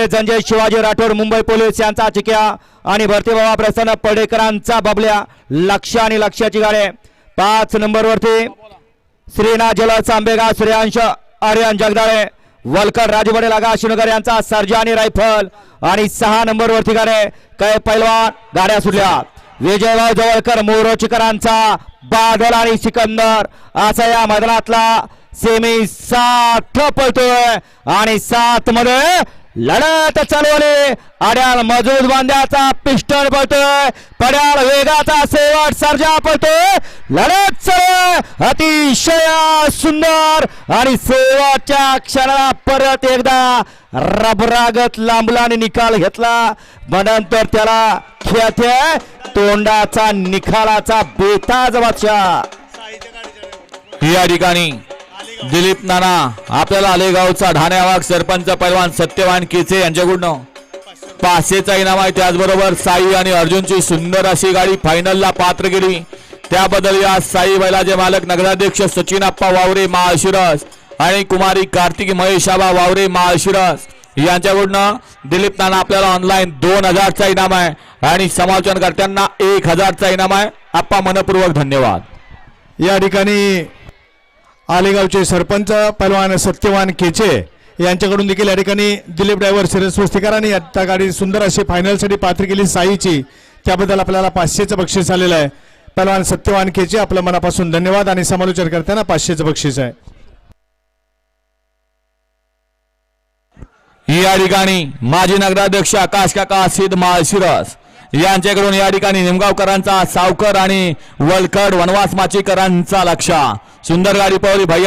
Sanjay Shivaji Rathod Mumbai police यांचा चिक्या आणि भरती बाबा प्रसन्न पडेकरांचा बबल्या लक्ष आणि लक्षाची गाडी 5 नंबरवरती श्रीनाथ जलद आंबेगाव सूर्यांश आर्यन जगदाळे वलकर राजूबडे लागा शिवनगर यांचा सर्जा आणि रायफल आणि 6 नंबरवरती गाडी काय पैलवान गाड्या सुटल्या विजयभाऊ जवळकर मोरोचकरांचा बादल आणि सिकंदर असा या मैदानातला सेमी 7 पळतोय आणि 7 मध्ये लढत चालवली आड्याल मजबूत बांध्याचा पिस्टन पळतोय पड्याल वेगाचा शेवट सर्जा पळतोय लढत चालू अतिशय सुंदर आणि शेवटच्या क्षणाला परत एकदा रबरागत लांबला आणि निकाल घेतला नंतर त्याला खेळते तोंडाचा निकालाचा बेताज बादशाह या ठिकाणी दिलीप नाना आपल्याला आलेगावचा ढाण्यावाग सरपंच पैलवान सत्यवान केचे यांच्याकडून 500चा इनाम आहे त्याचबरोबर साई आणि अर्जुनची सुंदर अशी गाडी फायनलला पात्र केली त्याबद्दल या साई बैलाचे मालक नगराध्यक्ष सचिन आप्पा वावरे माळशिरस आणि कुमारी कार्तिकी महेश आबा वावरे माळशिरस यांच्याकडून दिलीप नाना आपल्याला ऑनलाईन 2000चा इनाम आहे आणि समालोचनकर्त्यांना 1000चा इनाम आहे आप्पा मनपूर्वक धन्यवाद। या ठिकाणी आलेगावचे सरपंच पैलवान सत्यवान केचे यांच्याकडून देखील या ठिकाणी दिलीप ड्रायव्हर शिरस्वस्तीकर आणि आता गाडी सुंदर अशी फायनलसाठी पात्र केली साईची त्याबद्दल आपल्याला 500चं बक्षीस आलेलं आहे पैलवान सत्यवान केचे आपल्या मनापासून धन्यवाद आणि समालोचन करताना 500चं बक्षीस आहे। या ठिकाणी माजी नगराध्यक्ष आकाश काका सिद्ध माळशिरस यांच्याकडून या ठिकाणी निमगावकरांचा सावकर आणि वलकड वनवास माचीकरांचा लक्ष सुंदर गाडी पळवली भैया